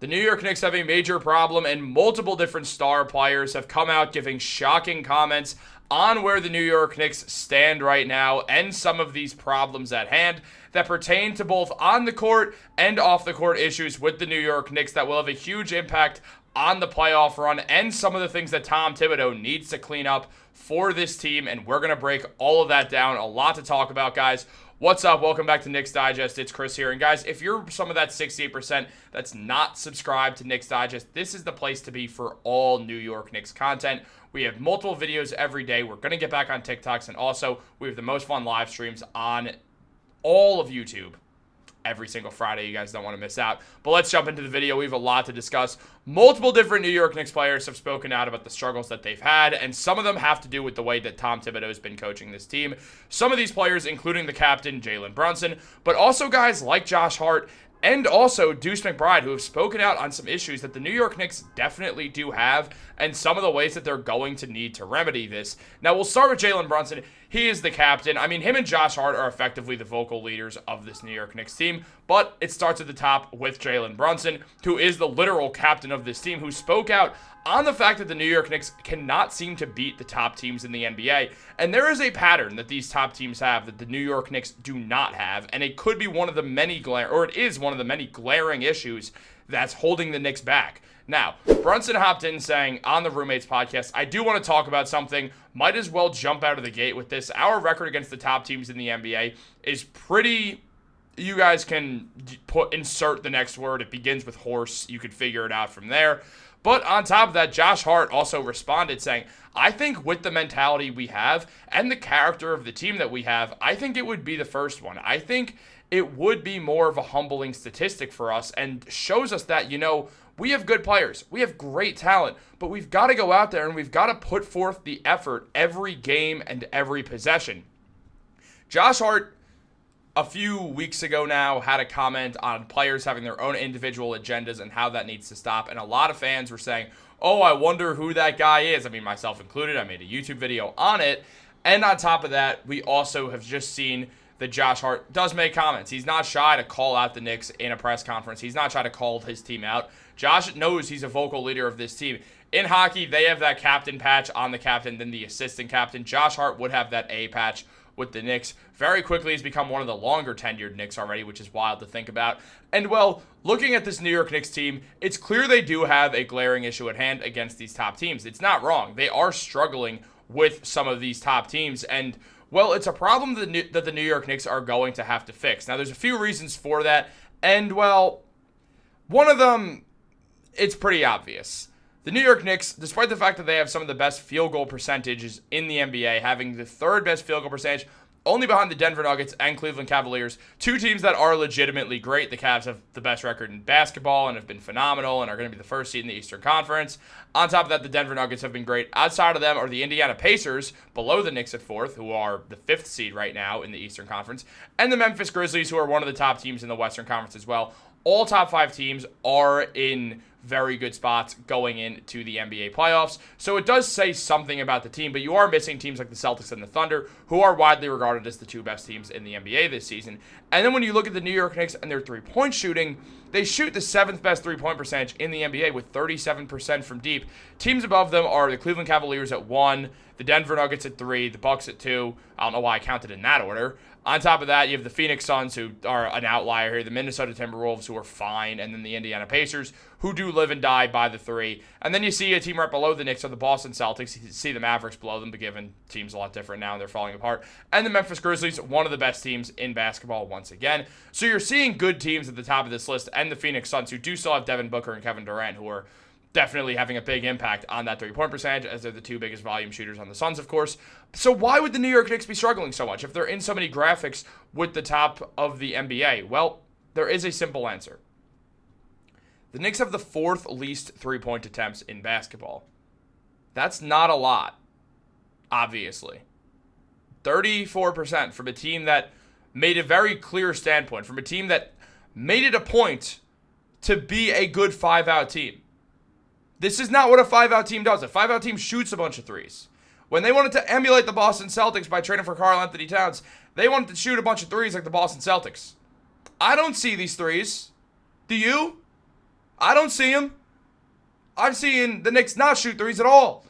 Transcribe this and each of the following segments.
The New York Knicks have a major problem, and multiple different star players have come out giving shocking comments on where the New York Knicks stand right now and some of these problems at hand that pertain to both on the court and off the court issues with the New York Knicks that will have a huge impact on the playoff run and some of the things that Tom Thibodeau needs to clean up for this team. And we're going to break all of that down. A lot to talk about, guys. What's up? Welcome back to Knicks Digest. It's Chris here. And guys, if you're some of that 68% that's not subscribed to Knicks Digest, this is the place to be for all New York Knicks content. We have multiple videos every day. We're going to get back on TikToks, and also we have the most fun live streams on all of YouTube every single Friday. You guys don't want to miss out. But let's jump into the video. We have a lot to discuss. Multiple different New York Knicks players have spoken out about the struggles that they've had, and some of them have to do with the way that Tom Thibodeau has been coaching this team. Some of these players, including the captain, Jalen Brunson, but also guys like Josh Hart and also Deuce McBride, who have spoken out on some issues that the New York Knicks definitely do have, and some of the ways that they're going to need to remedy this. Now, we'll start with Jalen Brunson. He is the captain. I mean, him and Josh Hart are effectively the vocal leaders of this New York Knicks team, but it starts at the top with Jalen Brunson, who is the literal captain of this team, who spoke out on the fact that the New York Knicks cannot seem to beat the top teams in the NBA. And there is a pattern that these top teams have that the New York Knicks do not have, and it could be one of the many glaring issues that's holding the Knicks back. Now, Brunson hopped in saying on the Roommates podcast, I do want to talk about something. Might as well jump out of the gate with this. Our record against the top teams in the NBA is pretty... You guys can insert the next word. It begins with horse. You could figure it out from there. But on top of that, Josh Hart also responded saying, I think with the mentality we have and the character of the team that we have, I think it would be the first one. I think it would be more of a humbling statistic for us and shows us that, we have good players. We have great talent, but we've got to go out there and we've got to put forth the effort every game and every possession. Josh Hart, a few weeks ago now, had a comment on players having their own individual agendas and how that needs to stop. And a lot of fans were saying, oh, I wonder who that guy is. I mean, myself included. I made a YouTube video on it. And on top of that, we also have just seen that Josh Hart does make comments. He's not shy to call out the Knicks in a press conference. He's not shy to call his team out. Josh knows he's a vocal leader of this team. In hockey, they have that captain patch on the captain, then the assistant captain. Josh Hart would have that A patch with the Knicks. Very quickly has become one of the longer tenured Knicks already, which is wild to think about. And well, looking at this New York Knicks team, it's clear they do have a glaring issue at hand against these top teams. It's not wrong. They are struggling with some of these top teams, and well, it's a problem that the New York Knicks are going to have to fix. Now, there's a few reasons for that, and well, one of them, it's pretty obvious. The New York Knicks, despite the fact that they have some of the best field goal percentages in the NBA, having the third best field goal percentage, only behind the Denver Nuggets and Cleveland Cavaliers, two teams that are legitimately great. The Cavs have the best record in basketball and have been phenomenal and are going to be the first seed in the Eastern Conference. On top of that, the Denver Nuggets have been great. Outside of them are the Indiana Pacers, below the Knicks at fourth, who are the fifth seed right now in the Eastern Conference, and the Memphis Grizzlies, who are one of the top teams in the Western Conference as well. All top five teams are in very good spots going into the NBA playoffs. So it does say something about the team, but you are missing teams like the Celtics and the Thunder, who are widely regarded as the two best teams in the NBA this season. And then when you look at the New York Knicks and their three-point shooting, they shoot the seventh best three-point percentage in the NBA with 37% from deep. Teams above them are the Cleveland Cavaliers at 1, the Denver Nuggets at 3, the Bucks at 2. I don't know why I counted in that order. On top of that, you have the Phoenix Suns, who are an outlier here, the Minnesota Timberwolves, who are fine, and then the Indiana Pacers, who do live and die by the 3. And then you see a team right below the Knicks are the Boston Celtics. You see the Mavericks below them, but given teams a lot different now, and they're falling apart. And the Memphis Grizzlies, one of the best teams in basketball once again. So you're seeing good teams at the top of this list, and the Phoenix Suns, who do still have Devin Booker and Kevin Durant, who are definitely having a big impact on that three-point percentage, as they're the two biggest volume shooters on the Suns, of course. So why would the New York Knicks be struggling so much if they're in so many graphics with the top of the NBA? Well, there is a simple answer. The Knicks have the fourth least three-point attempts in basketball. That's not a lot, obviously. 34% from a team that made a very clear standpoint, from a team that made it a point to be a good 5-out team. This is not what a 5-out team does. A 5-out team shoots a bunch of threes. When they wanted to emulate the Boston Celtics by trading for Karl-Anthony Towns, they wanted to shoot a bunch of threes like the Boston Celtics. I don't see these threes. Do you? I don't see them. I'm seeing the Knicks not shoot threes at all,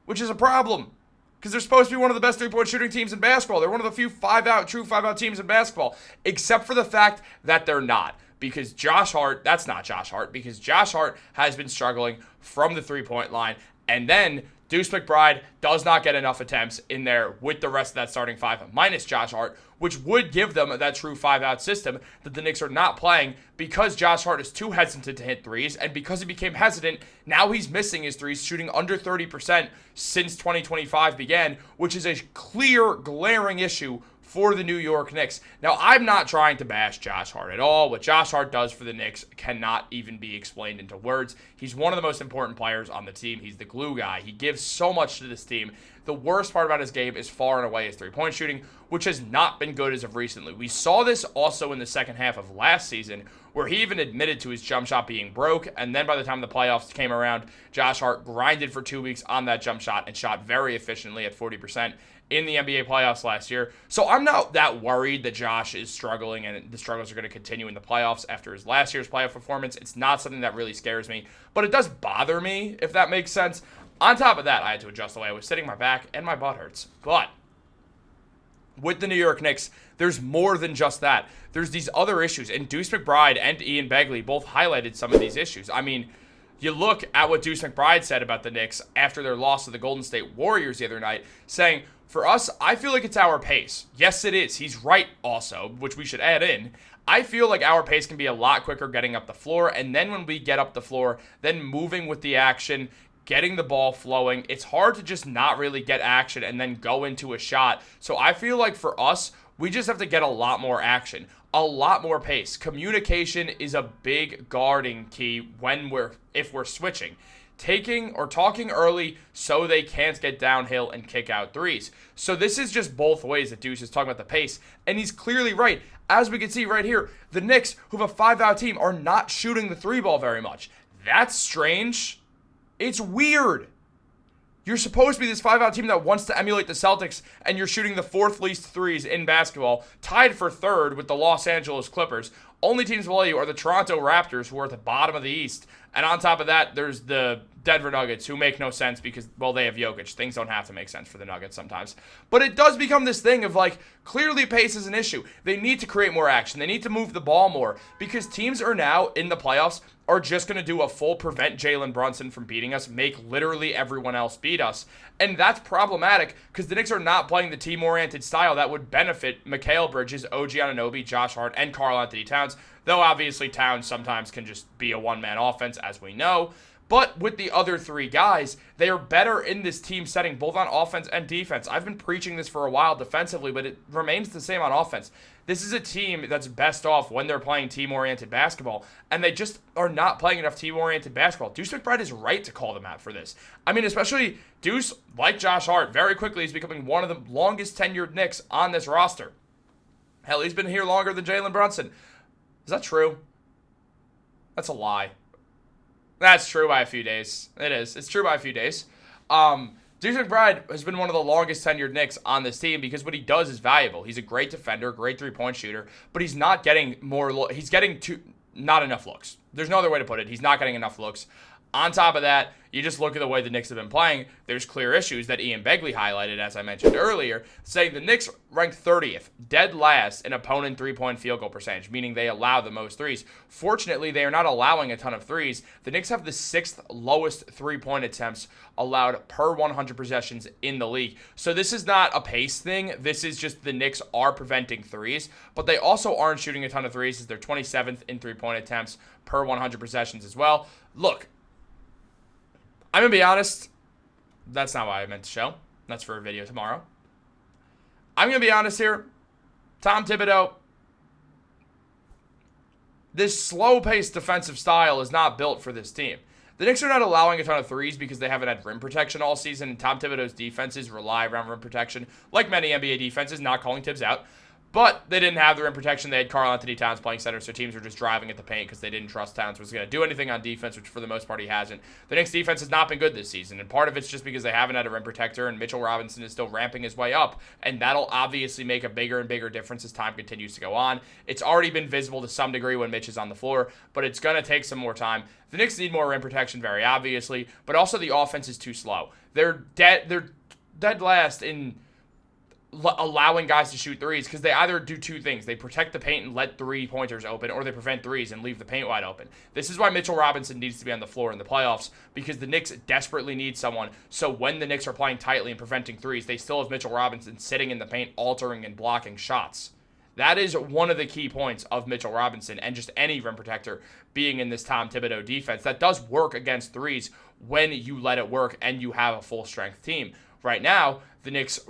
which is a problem. Because they're supposed to be one of the best three-point shooting teams in basketball. They're one of the few true five-out teams in basketball. Except for the fact that they're not. Because that's not Josh Hart. Because Josh Hart has been struggling from the three-point line. And then Deuce McBride does not get enough attempts in there with the rest of that starting five, minus Josh Hart, which would give them that true five-out system that the Knicks are not playing because Josh Hart is too hesitant to hit threes, and because he became hesitant, now he's missing his threes, shooting under 30% since 2025 began, which is a clear, glaring issue for the New York Knicks. Now, I'm not trying to bash Josh Hart at all. What Josh Hart does for the Knicks cannot even be explained into words. He's one of the most important players on the team. He's the glue guy. He gives so much to this team. The worst part about his game is far and away his three-point shooting, which has not been good as of recently. We saw this also in the second half of last season, where he even admitted to his jump shot being broke, and then by the time the playoffs came around, Josh Hart grinded for 2 weeks on that jump shot and shot very efficiently at 40% in the NBA playoffs last year. So I'm not that worried that Josh is struggling and the struggles are going to continue in the playoffs after his last year's playoff performance. It's not something that really scares me, but it does bother me, if that makes sense. On top of that, I had to adjust the way I was sitting. My back and my butt hurts. But with the New York Knicks, there's more than just that. There's these other issues, and Deuce McBride and Ian Begley both highlighted some of these issues. I mean, you look at what Deuce McBride said about the Knicks after their loss to the Golden State Warriors the other night, saying, for us, I feel like it's our pace. Yes, it is. He's right also, which we should add in. I feel like our pace can be a lot quicker getting up the floor, and then when we get up the floor, then moving with the action, getting the ball flowing. It's hard to just not really get action and then go into a shot. So I feel like for us, we just have to get a lot more action, a lot more pace. Communication is a big guarding key if we're switching. Taking or talking early so they can't get downhill and kick out threes. So this is just both ways that Deuce is talking about the pace, and he's clearly right. As we can see right here, the Knicks, who have a five-out team, are not shooting the three ball very much. That's strange. It's weird. You're supposed to be this five-out team that wants to emulate the Celtics, and you're shooting the fourth least threes in basketball, tied for third with the Los Angeles Clippers. Only teams below you are the Toronto Raptors, who are at the bottom of the East. And on top of that, there's the Denver Nuggets, who make no sense because, well, they have Jokic. Things don't have to make sense for the Nuggets sometimes. But it does become this thing of, like, clearly pace is an issue. They need to create more action. They need to move the ball more because teams are now in the playoffs are just going to do a full prevent Jalen Brunson from beating us, make literally everyone else beat us. And that's problematic because the Knicks are not playing the team-oriented style that would benefit Mikal Bridges, OG Anunoby, Josh Hart, and Karl-Anthony Towns, though obviously Towns sometimes can just be a one-man offense, as we know. But with the other three guys, they are better in this team setting, both on offense and defense. I've been preaching this for a while defensively, but it remains the same on offense. This is a team that's best off when they're playing team-oriented basketball, and they just are not playing enough team-oriented basketball. Deuce McBride is right to call them out for this. I mean, especially Deuce, like Josh Hart, very quickly is becoming one of the longest-tenured Knicks on this roster. Hell, he's been here longer than Jalen Brunson. Is that true? That's a lie. That's true by a few days. It is. It's true by a few days. Deuce McBride has been one of the longest tenured Knicks on this team because what he does is valuable. He's a great defender, great three-point shooter, but he's not getting he's getting not enough looks. There's no other way to put it. He's not getting enough looks. On top of that, you just look at the way the Knicks have been playing, there's clear issues that Ian Begley highlighted, as I mentioned earlier, saying the Knicks ranked 30th, dead last in opponent three-point field goal percentage, meaning they allow the most threes. Fortunately, they are not allowing a ton of threes. The Knicks have the 6th lowest three-point attempts allowed per 100 possessions in the league. So this is not a pace thing. This is just the Knicks are preventing threes, but they also aren't shooting a ton of threes as they're 27th in three-point attempts per 100 possessions as well. Look, I'm going to be honest, that's not why I meant to show. That's for a video tomorrow. I'm going to be honest here. Tom Thibodeau, this slow-paced defensive style is not built for this team. The Knicks are not allowing a ton of threes because they haven't had rim protection all season, and Tom Thibodeau's defenses rely around rim protection, like many NBA defenses, not calling Tibbs out. But they didn't have the rim protection. They had Karl-Anthony Towns playing center, so teams were just driving at the paint because they didn't trust Towns was going to do anything on defense, which for the most part he hasn't. The Knicks' defense has not been good this season, and part of it's just because they haven't had a rim protector, and Mitchell Robinson is still ramping his way up, and that'll obviously make a bigger and bigger difference as time continues to go on. It's already been visible to some degree when Mitch is on the floor, but it's going to take some more time. The Knicks need more rim protection, very obviously, but also the offense is too slow. They're dead last in allowing guys to shoot threes because they either do two things. They protect the paint and let three-pointers open, or they prevent threes and leave the paint wide open. This is why Mitchell Robinson needs to be on the floor in the playoffs, because the Knicks desperately need someone, so when the Knicks are playing tightly and preventing threes, they still have Mitchell Robinson sitting in the paint, altering and blocking shots. That is one of the key points of Mitchell Robinson and just any rim protector being in this Tom Thibodeau defense. That does work against threes when you let it work and you have a full-strength team. Right now, the Knicks,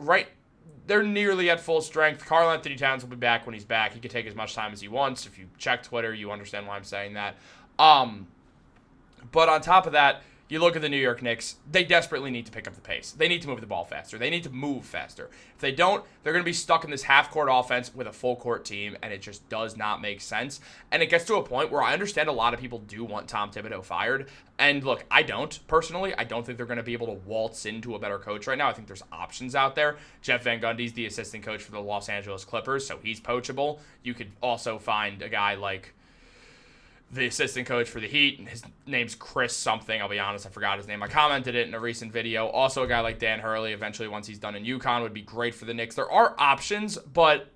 they're nearly at full strength. Karl-Anthony Towns will be back when he's back. He can take as much time as he wants. If you check Twitter, you understand why I'm saying that. But on top of that, you look at the New York Knicks, they desperately need to pick up the pace. They need to move the ball faster. They need to move faster. If they don't, they're going to be stuck in this half-court offense with a full-court team, and it just does not make sense. And it gets to a point where I understand a lot of people do want Tom Thibodeau fired. And look, I don't, personally. I don't think they're going to be able to waltz into a better coach right now. I think there's options out there. Jeff Van Gundy's the assistant coach for the Los Angeles Clippers, so he's poachable. You could also find a guy like the assistant coach for the Heat. His name's Chris something. I'll be honest, I forgot his name. I commented it in a recent video. Also, a guy like Dan Hurley, eventually once he's done in UConn, would be great for the Knicks. There are options, but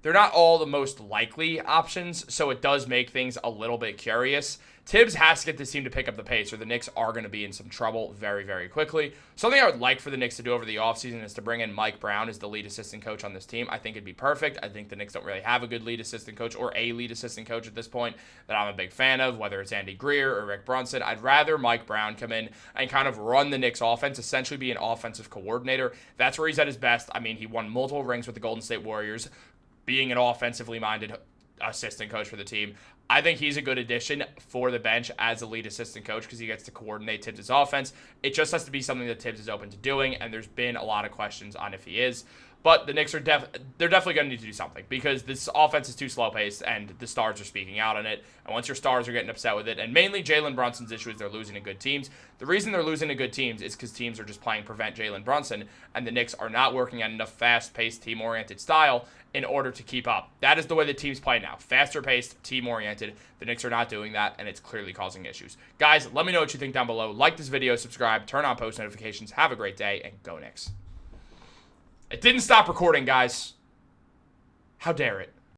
they're not all the most likely options, so it does make things a little bit curious. Tibbs has to get this team to pick up the pace, or the Knicks are going to be in some trouble very, very quickly. Something I would like for the Knicks to do over the offseason is to bring in Mike Brown as the lead assistant coach on this team. I think it'd be perfect. I think the Knicks don't really have a good lead assistant coach or a lead assistant coach at this point that I'm a big fan of, whether it's Andy Greer or Rick Brunson. I'd rather Mike Brown come in and kind of run the Knicks offense, essentially be an offensive coordinator. That's where he's at his best. I mean, he won multiple rings with the Golden State Warriors, being an offensively minded assistant coach for the team. I think he's a good addition for the bench as a lead assistant coach because he gets to coordinate Tibbs' offense. It just has to be something that Tibbs is open to doing, and there's been a lot of questions on if he is. But the Knicks are they're definitely going to need to do something because this offense is too slow-paced, and the stars are speaking out on it. And once your stars are getting upset with it, and mainly Jalen Brunson's issue is they're losing to good teams. The reason they're losing to good teams is because teams are just playing prevent Jalen Brunson, and the Knicks are not working at enough fast-paced, team-oriented style in order to keep up. That is the way the teams play now. Faster-paced, team-oriented. The Knicks are not doing that, and it's clearly causing issues. Guys, let me know what you think down below. Like this video, subscribe, turn on post notifications. Have a great day, and go Knicks. It didn't stop recording, guys. How dare it?